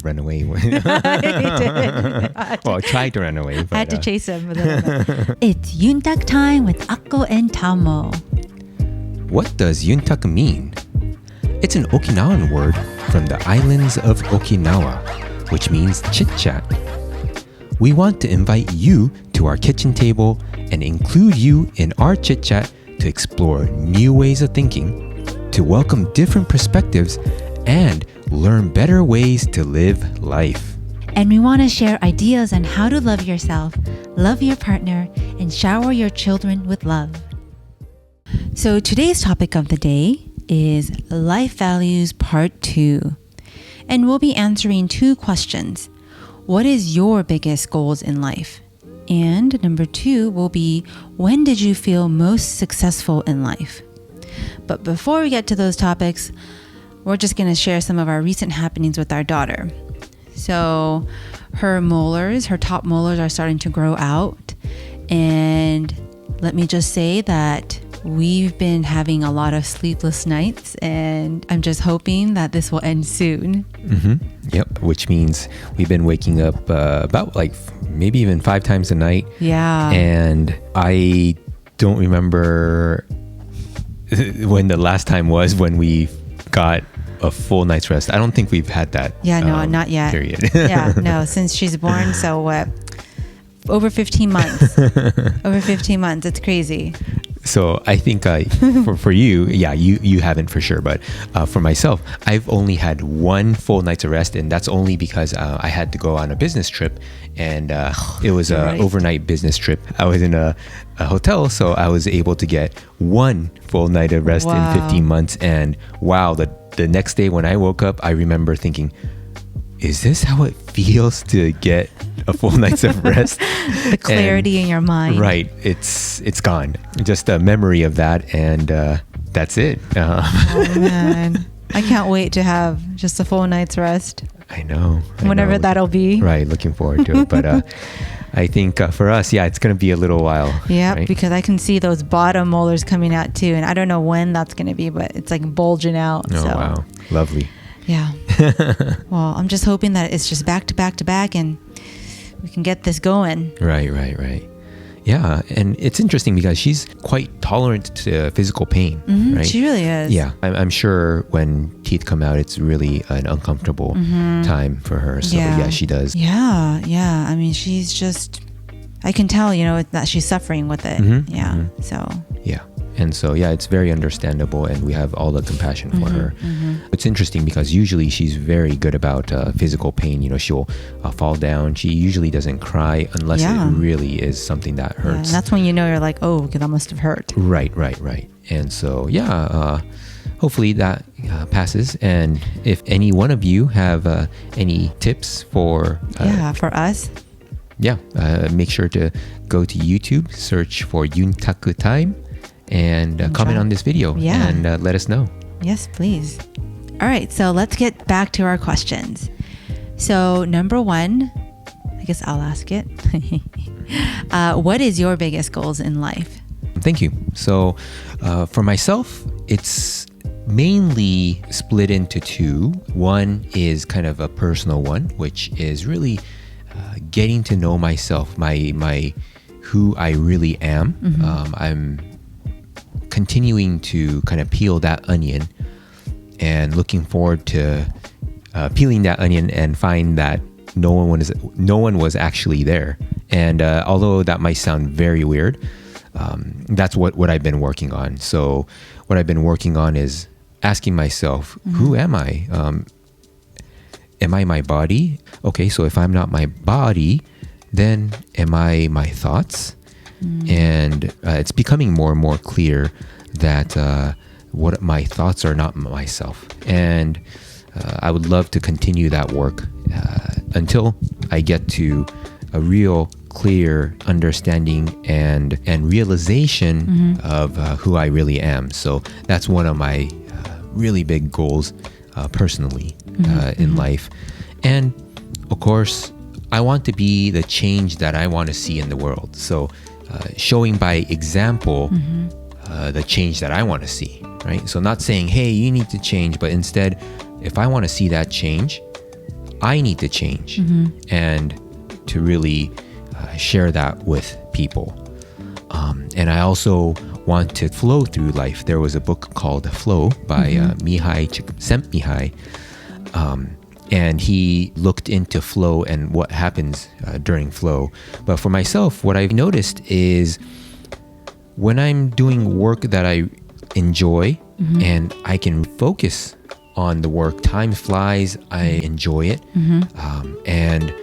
run away. He did. Well, I tried to run away. But, I had to chase him a little bit. It's Yuntaku time with Akko and Tamo. What does Yuntaku mean? It's an Okinawan word from the islands of Okinawa, which means chit-chat. We want to invite you to our kitchen table and include you in our chit-chat to explore new ways of thinking, to welcome different perspectives, and learn better ways to live life. And we want to share ideas on how to love yourself, love your partner, and shower your children with love. So today's topic of the day is Life Values Part 2. And we'll be answering 2 questions. What is your biggest goals in life? And number 2 will be, when did you feel most successful in life? But before we get to those topics, we're just going to share some of our recent happenings with our daughter. So her top molars are starting to grow out. And let me just say that we've been having a lot of sleepless nights, and I'm just hoping that this will end soon. Yep, which means we've been waking up about maybe even 5 times a night. Yeah. And I don't remember when the last time was when we got a full night's rest. I don't think we've had that. Yeah, no, not yet. Period. Yeah, no, since she's born, so what? Over 15 months. Over 15 months. It's crazy. So I think for you, yeah, you haven't for sure. But for myself, I've only had 1 full night's rest, and that's only because I had to go on a business trip, and it was an overnight business trip. I was in a hotel, so I was able to get 1 full night of rest in 15 months. And wow, the next day when I woke up, I remember thinking, is this how it feels to get a full night's of rest? The clarity in your mind. Right. It's gone. Just a memory of that, and that's it. Oh, man. I can't wait to have just a full night's rest. I know. Whenever that'll be. Right. Looking forward to it. But I think for us, yeah, it's going to be a little while. Yeah, right? because I can see those bottom molars coming out too. And I don't know when that's going to be, but it's like bulging out. Oh, wow. Lovely. Yeah. Well, I'm just hoping that it's just back to back to back and we can get this going. Right. Yeah, and it's interesting because she's quite tolerant to physical pain, right? She really is. Yeah, I'm sure when teeth come out, it's really an uncomfortable time for her. So yeah, she does. Yeah. I mean, she's just, I can tell, that she's suffering with it. So. Yeah. And so, yeah, it's very understandable, and we have all the compassion for her. It's interesting because usually she's very good about physical pain. She'll fall down. She usually doesn't cry unless it really is something that hurts. Yeah, and that's when you're like, oh, that must have hurt. Right. And so, hopefully that passes. And if any one of you have any tips for us, make sure to go to YouTube, search for Yuntaku Time, and comment on this video and let us know. Yes, please. All right, so let's get back to our questions. So number 1, I guess I'll ask it. What is your biggest goals in life? Thank you. So for myself, it's mainly split into 2. One is kind of a personal one, which is really getting to know myself, my who I really am. I'm continuing to kind of peel that onion and looking forward to peeling that onion and find that no one was actually there. And although that might sound very weird, that's what I've been working on. So what I've been working on is asking myself, who am I? Am I my body? Okay, so if I'm not my body, then am I my thoughts? And it's becoming more and more clear that what my thoughts are not myself. And I would love to continue that work until I get to a real clear understanding and realization of who I really am. So that's one of my really big goals personally in life. And of course, I want to be the change that I want to see in the world. So showing by example the change that I want to see, right? So not saying, hey, you need to change, but instead, if I want to see that change, I need to change and to really share that with people. And I also want to flow through life. There was a book called Flow by Mihai Csikszentmihalyi. And he looked into flow and what happens during flow. But for myself, what I've noticed is when I'm doing work that I enjoy and I can focus on the work, time flies, I enjoy it. And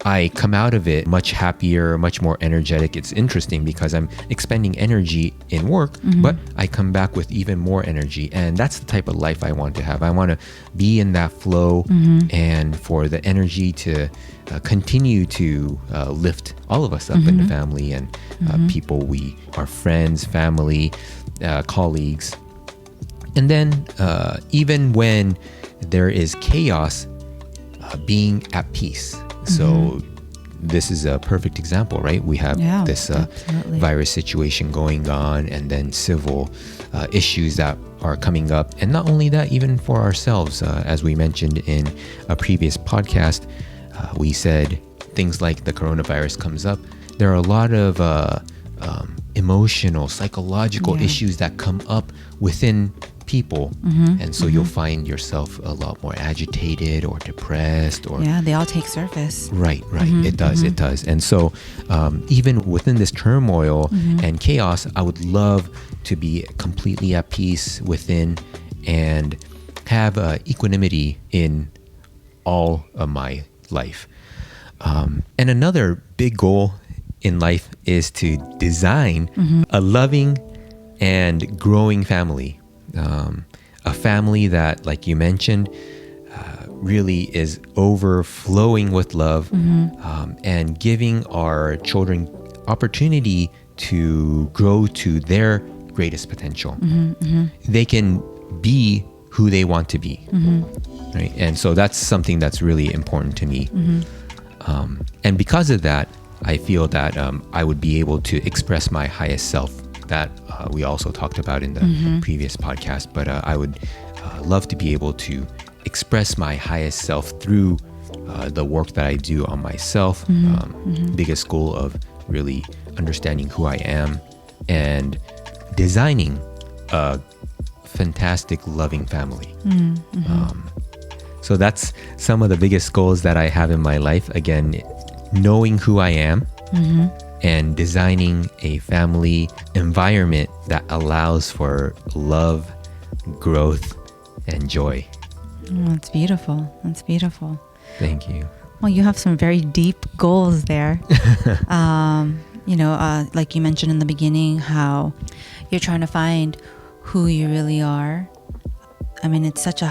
I come out of it much happier, much more energetic. It's interesting because I'm expending energy in work, but I come back with even more energy. And that's the type of life I want to have. I want to be in that flow and for the energy to continue to lift all of us up in the family and people we are friends, family, colleagues. And then even when there is chaos, being at peace. So this is a perfect example, right? We have this virus situation going on and then civil issues that are coming up. And not only that, even for ourselves, as we mentioned in a previous podcast, we said things like the coronavirus comes up. There are a lot of emotional, psychological issues that come up within people, and so you'll find yourself a lot more agitated or depressed, or they all take surface. Right. It does. And so even within this turmoil and chaos, I would love to be completely at peace within and have equanimity in all of my life. And another big goal in life is to design a loving and growing family. A family that, like you mentioned, really is overflowing with love and giving our children opportunity to grow to their greatest potential. They can be who they want to be, right? And so that's something that's really important to me. And because of that, I feel that I would be able to express my highest self that we also talked about in the previous podcast. But I would love to be able to express my highest self through the work that I do on myself. Biggest goal of really understanding who I am and designing a fantastic, loving family. So that's some of the biggest goals that I have in my life. Again, knowing who I am and designing a family environment that allows for love, growth, and joy. That's beautiful. That's beautiful. Thank you. Well, you have some very deep goals there. Like you mentioned in the beginning, how you're trying to find who you really are. I mean, it's not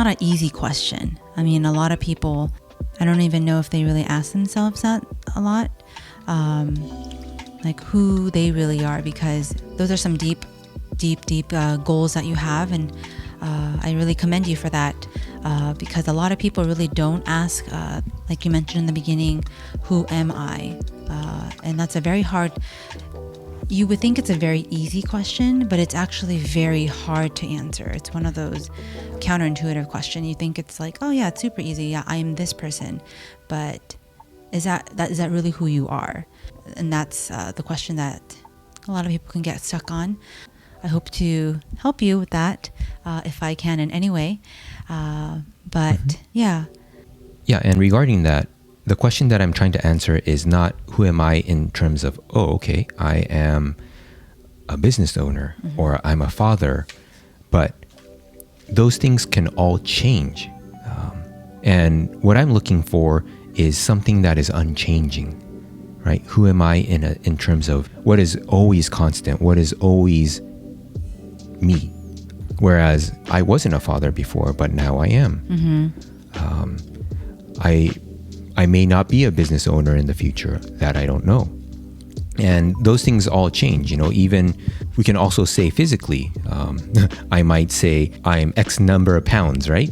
an easy question. I mean, a lot of people, I don't even know if they really ask themselves that a lot, like who they really are, because those are some deep goals that you have, and I really commend you for that, because a lot of people really don't ask, like you mentioned in the beginning, who am I? And that's a very hard, you would think it's a very easy question, but it's actually very hard to answer. It's one of those counterintuitive questions. You think it's like, oh yeah, it's super easy. Yeah, I'm this person. But is that really who you are? And that's the question that a lot of people can get stuck on. I hope to help you with that if I can in any way. Yeah, and regarding that, the question that I'm trying to answer is not who am I in terms of, I am a business owner or I'm a father, but those things can all change. And what I'm looking for is something that is unchanging, right? Who am I in terms of what is always constant, what is always me? Whereas I wasn't a father before, but now I am. I may not be a business owner in the future, that I don't know. And those things all change, even we can also say physically, I might say I'm X number of pounds, right?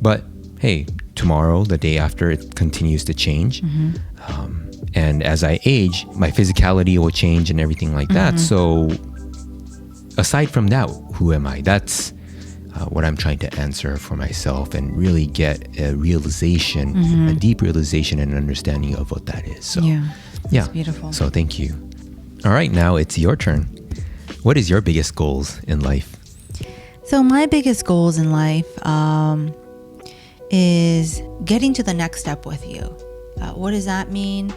But hey, tomorrow, the day after, it continues to change. And as I age, my physicality will change and everything like that. So aside from that, who am I? That's what I'm trying to answer for myself and really get a realization, a deep realization and understanding of what that is. So That's beautiful. So thank you. All right, now it's your turn. What is your biggest goals in life? So my biggest goals in life is getting to the next step with you. What does that mean?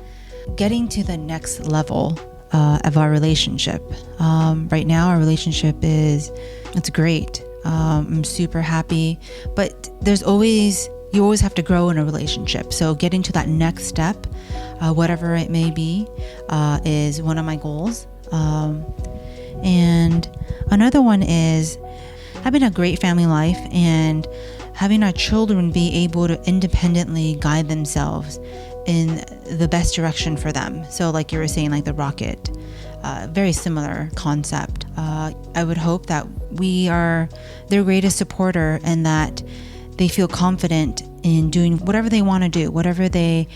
Getting to the next level of our relationship. Right now, our relationship it's great. I'm super happy, but you always have to grow in a relationship. So getting to that next step, whatever it may be, is one of my goals. And another one is having a great family life and having our children be able to independently guide themselves in the best direction for them. So like you were saying, like the rocket, very similar concept. I would hope that we are their greatest supporter and that they feel confident in doing whatever they want to do, whatever they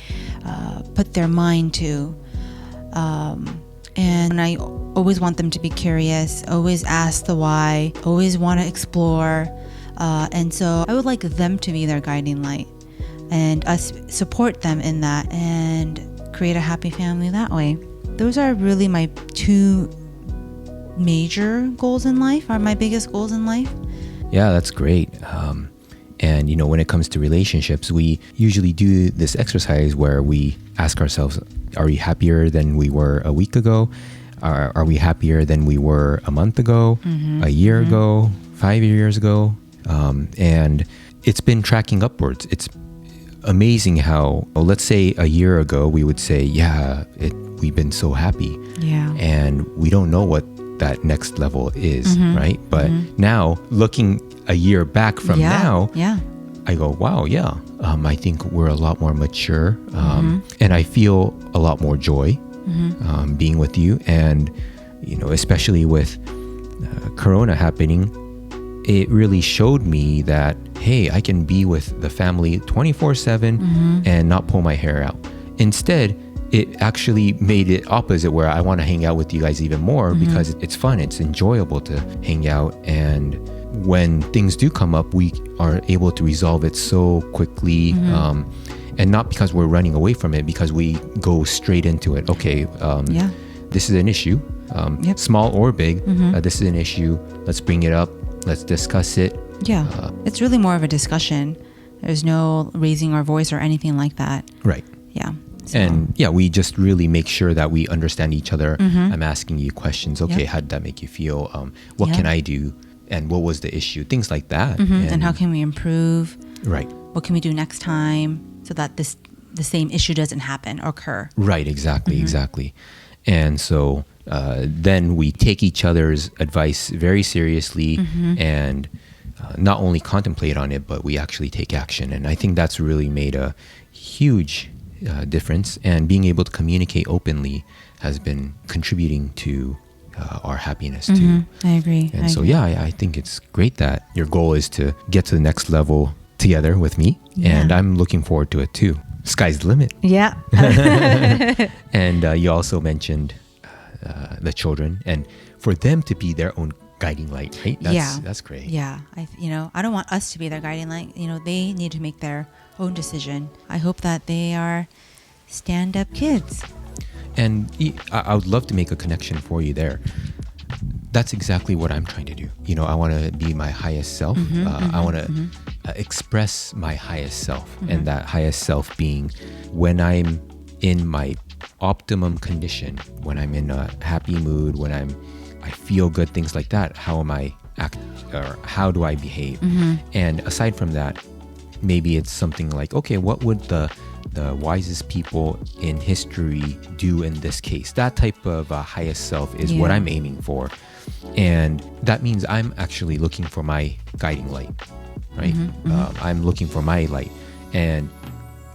put their mind to. And I always want them to be curious, always ask the why, always want to explore. And so I would like them to be their guiding light and us support them in that and create a happy family that way. Those are really my two major goals in life, are my biggest goals in life. Yeah, that's great. And, when it comes to relationships, we usually do this exercise where we ask ourselves, are we happier than we were a week ago? Are we happier than we were a month ago, a year ago, 5 years ago? And it's been tracking upwards. It's amazing how, let's say a year ago, we would say, we've been so happy. Yeah. And we don't know what that next level is, right? But now, looking a year back from now, I go, wow, I think we're a lot more mature, and I feel a lot more joy being with you. And, especially with Corona happening, it really showed me that, hey, I can be with the family 24/7 and not pull my hair out. Instead, it actually made it opposite, where I want to hang out with you guys even more because it's fun, it's enjoyable to hang out. And when things do come up, we are able to resolve it so quickly. And not because we're running away from it, because we go straight into it. Okay, this is an issue, small or big. This is an issue. Let's bring it up. Let's discuss it. It's really more of a discussion. There's no raising our voice or anything like that. Right. Yeah. So. And we just really make sure that we understand each other. I'm asking you questions. Okay, how did that make you feel? What can I do? And what was the issue? Things like that. And how can we improve? Right. What can we do next time so that the same issue doesn't happen or occur? Right, exactly. And so then we take each other's advice very seriously and not only contemplate on it, but we actually take action. And I think that's really made a huge difference. And being able to communicate openly has been contributing to our happiness too. I agree. And I think it's great that your goal is to get to the next level together with me. And I'm looking forward to it too. Sky's the limit. Yeah. And you also mentioned the children, and for them to be their own guiding light, right? That's great. Yeah. I don't want us to be their guiding light. They need to make their own decision. I hope that they are stand-up kids. And I would love to make a connection for you there. That's exactly what I'm trying to do. I want to be my highest self. I want to express my highest self, and that highest self being when I'm in my optimum condition, when I'm in a happy mood, when I feel good, things like that. How am I or how do I behave? And aside from that, maybe it's something like, okay, what would the wisest people in history do in this case? That type of highest self is what I'm aiming for. And that means I'm actually looking for my guiding light, right? I'm looking for my light. And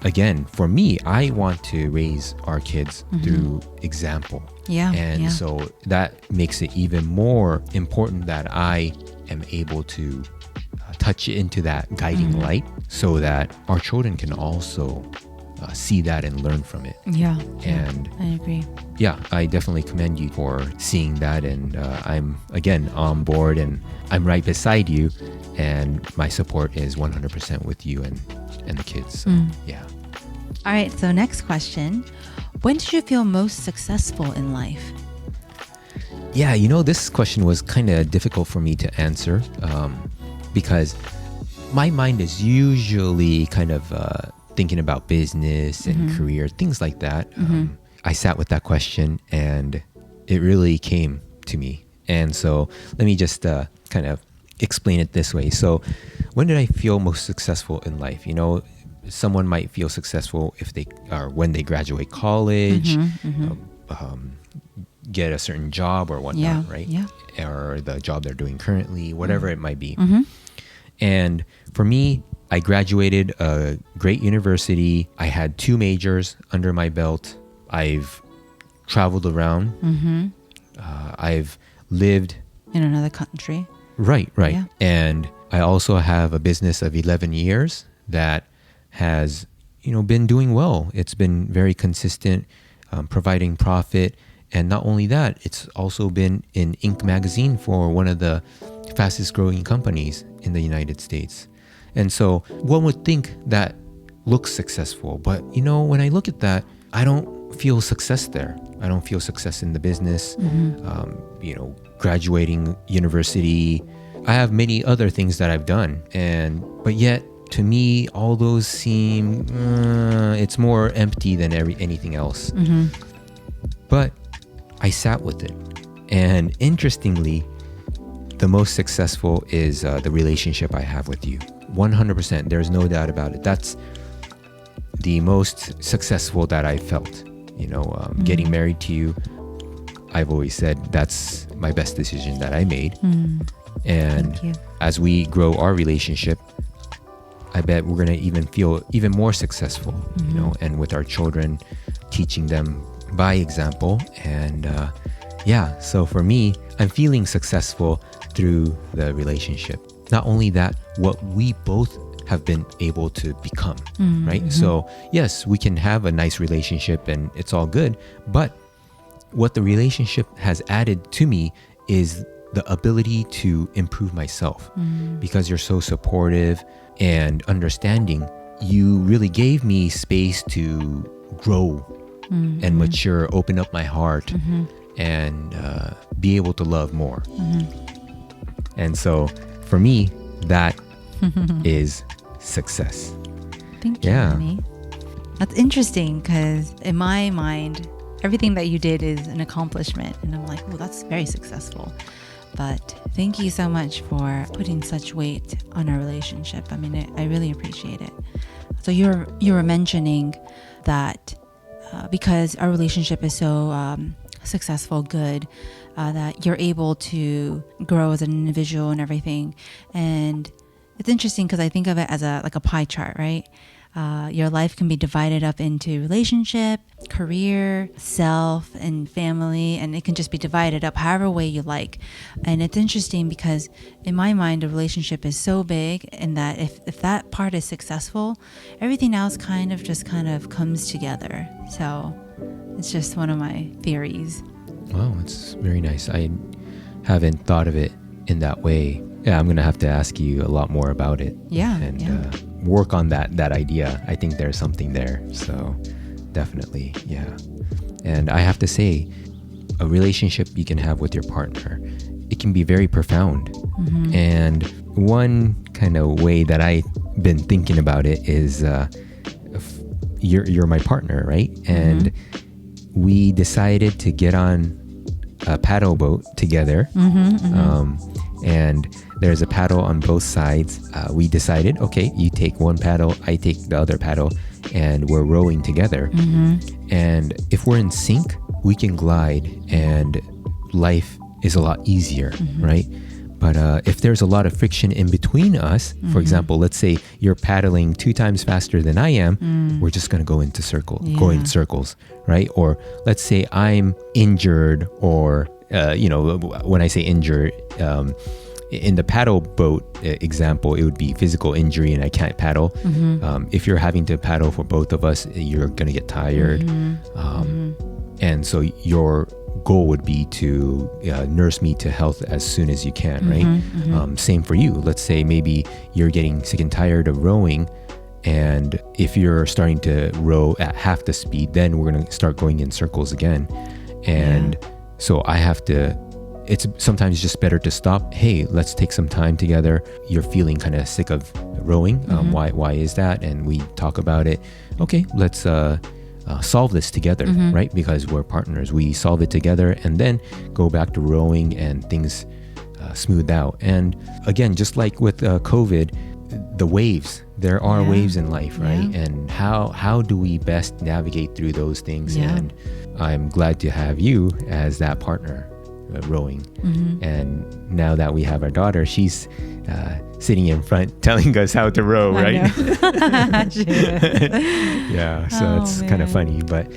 again, for me, I want to raise our kids through example. So that makes it even more important that I am able to touch into that guiding light so that our children can also see that and learn from it. Yeah. And I agree. yeah, I definitely commend you for seeing that. And I'm, again, on board, and I'm right beside you. And my support is 100% with you and the kids. So, yeah. All right. So next question. When did you feel most successful in life? Yeah, this question was kind of difficult for me to answer because my mind is usually kind of thinking about business and career, things like that. I sat with that question and it really came to me. And so let me just kind of explain it this way. So when did I feel most successful in life? Someone might feel successful when they graduate college, get a certain job or whatnot, right? Yeah. Or the job they're doing currently, whatever it might be. And for me, I graduated a great university. I had 2 majors under my belt. I've traveled around. I've lived in another country. Right. Yeah. And I also have a business of 11 years that has, been doing well. It's been very consistent, providing profit. And not only that, it's also been in Inc. magazine for one of the fastest growing companies in the United States. And so one would think that looks successful. But, when I look at that, I don't feel success there. I don't feel success in the business, graduating university. I have many other things that I've done. But yet, to me, all those seem, it's more empty than anything else. But I sat with it. And interestingly, the most successful is the relationship I have with you. 100%. There's no doubt about it. That's the most successful that I felt. Getting married to you, I've always said that's my best decision that I made. And as we grow our relationship, I bet we're going to even feel even more successful, and with our children, teaching them by example. And so for me, I'm feeling successful through the relationship. Not only that, what we both have been able to become, right? So yes, we can have a nice relationship and it's all good, but what the relationship has added to me is the ability to improve myself. Because you're so supportive and understanding, you really gave me space to grow and mature, open up my heart, and be able to love more. And so for me, that is success. Thank you, Annie. That's interesting because in my mind, everything that you did is an accomplishment. And I'm like, oh, that's very successful. But thank you so much for putting such weight on our relationship. I mean, I really appreciate it. So you were mentioning that because our relationship is so successful, good, that you're able to grow as an individual and everything. And it's interesting because I think of it as like a pie chart, right? Your life can be divided up into relationship, career, self, and family, and it can just be divided up however way you like. And it's interesting because in my mind, a relationship is so big, and that if that part is successful, everything else kind of comes together. So it's just one of my theories. Wow, it's very nice. I haven't thought of it in that way. Yeah, I'm going to have to ask you a lot more about it. And work on that idea. I think there's something there. So definitely, yeah. And I have to say, a relationship you can have with your partner, it can be very profound. And one kind of way that I've been thinking about it is you're my partner, right? And we decided to get on a paddle boat together. And there's a paddle on both sides. We decided, okay, you take one paddle, I take the other paddle, and we're rowing together. And if we're in sync, we can glide and life is a lot easier, right? But if there's a lot of friction in between us, for example, let's say you're paddling 2 times faster than I am, we're just going to go in circles, right? Or let's say I'm injured, or when I say injured, in the paddle boat example, it would be physical injury and I can't paddle. If you're having to paddle for both of us, you're going to get tired. And so your goal would be to nurse me to health as soon as you can, right? Same for you. Let's say maybe you're getting sick and tired of rowing, and if you're starting to row at half the speed, then we're going to start going in circles again. And so I have to, it's sometimes just better to stop. Hey, let's take some time together. You're feeling kind of sick of rowing. Why is that? And we talk about it. Okay, let's solve this together, right? Because we're partners. We solve it together and then go back to rowing and things smooth out. And again, just like with COVID, the waves, there are waves in life, right? And how do we best navigate through those things? And I'm glad to have you as that partner rowing. And now that we have our daughter, she's sitting in front telling us how to row, right? Yeah, so it's kind of funny, but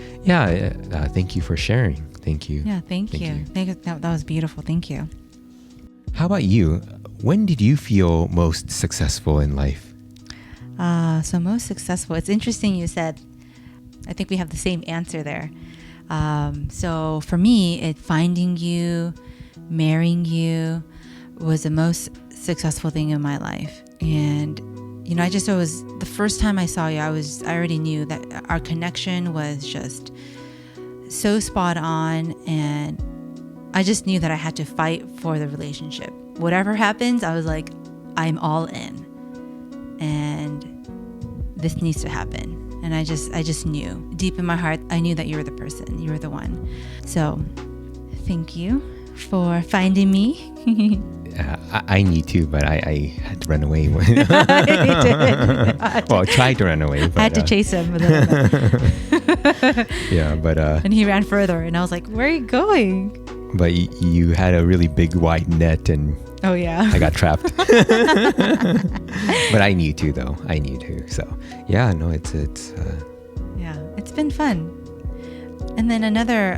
thank you for sharing. Thank you. Yeah, thank you. That was beautiful. Thank you. How about you? When did you feel most successful in life? So most successful. It's interesting you said, I think we have the same answer there. So for me, finding you, marrying you was the most successful thing in my life. And, you know, the first time I saw you, I already knew that our connection was just so spot on. And I just knew that I had to fight for the relationship. Whatever happens, I was like, I'm all in. And this needs to happen. And I just knew deep in my heart, I knew that you were the person, you were the one. So thank you for finding me. I need to, but I had to run away. Well, I tried to run away. But, I had to chase him. Yeah, but... and he ran further, and I was like, where are you going? But you had a really big wide net, and oh yeah, I got trapped. But I knew to, though. I knew to. So yeah, no, it's yeah, it's been fun. And then another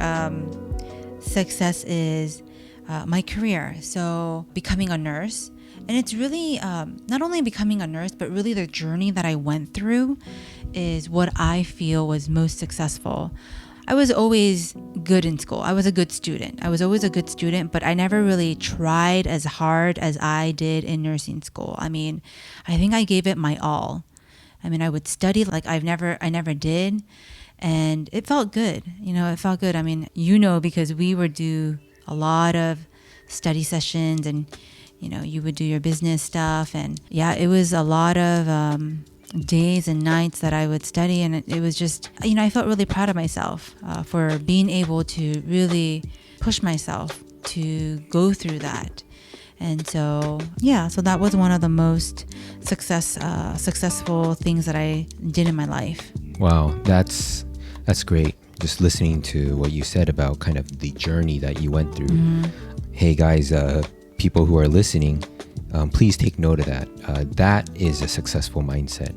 success is my career. So becoming a nurse, and it's really not only becoming a nurse, but really the journey that I went through is what I feel was most successful. I was always good in school. I was a good student. I was always a good student, but I never really tried as hard as I did in nursing school. I mean, I think I gave it my all. I mean, I would study like I never did. And it felt good. You know, it felt good. I mean, you know, because we would do a lot of study sessions and, you know, you would do your business stuff. And yeah, it was a lot of days and nights that I would study, and it was just, you know, I felt really proud of myself for being able to really push myself to go through that. And so yeah, so that was one of the most successful things that I did in my life. Wow, that's great. Just listening to what you said about kind of the journey that you went through. Hey guys, people who are listening, please take note of that. That is a successful mindset.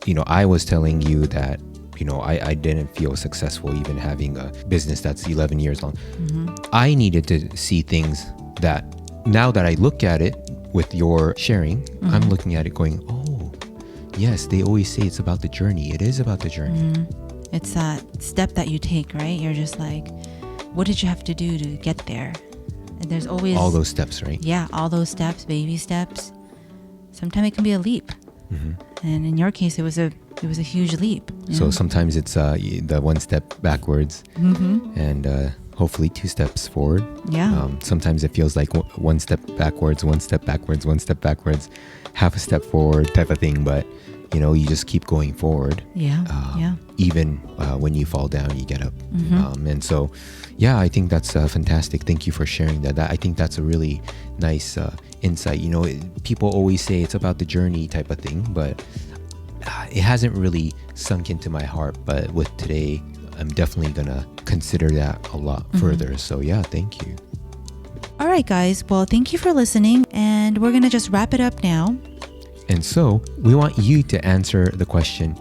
You know, I was telling you that, you know, I didn't feel successful even having a business that's 11 years long. I needed to see things that now that I look at it with your sharing, I'm looking at it going, oh, yes, they always say it's about the journey. It is about the journey. It's that step that you take, right? You're just like, what did you have to do to get there? And there's always all those steps, right? Yeah, all those steps, baby steps. Sometimes it can be a leap, and in your case, it was a huge leap. So sometimes it's the one step backwards, and hopefully 2 steps forward. Yeah. Sometimes it feels like one step backwards, one step backwards, one step backwards, half a step forward type of thing. But you know, you just keep going forward. Yeah. Even when you fall down, you get up. And so, yeah, I think that's fantastic. Thank you for sharing that. I think that's a really nice insight. You know, people always say it's about the journey type of thing, but it hasn't really sunk into my heart. But with today, I'm definitely going to consider that a lot further. So, yeah, thank you. All right, guys. Well, thank you for listening. And we're going to just wrap it up now. And so we want you to answer the question,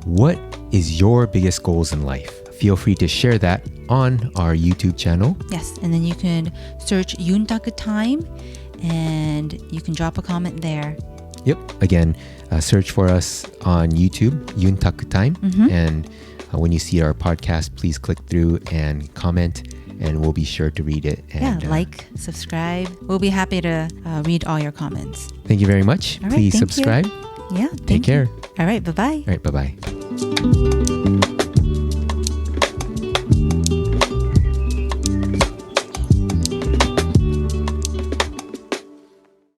what is your biggest goals in life? Feel free to share that on our YouTube channel. Yes, and then you can search Yuntaku Time and you can drop a comment there. Yep. Again, search for us on YouTube, Yuntaku Time. And when you see our podcast, please click through and comment, and we'll be sure to read it. And, like, subscribe. We'll be happy to read all your comments. Thank you very much. All right, Please thank subscribe. you. Yeah. Take care. All right. Bye-bye. All right. Bye-bye.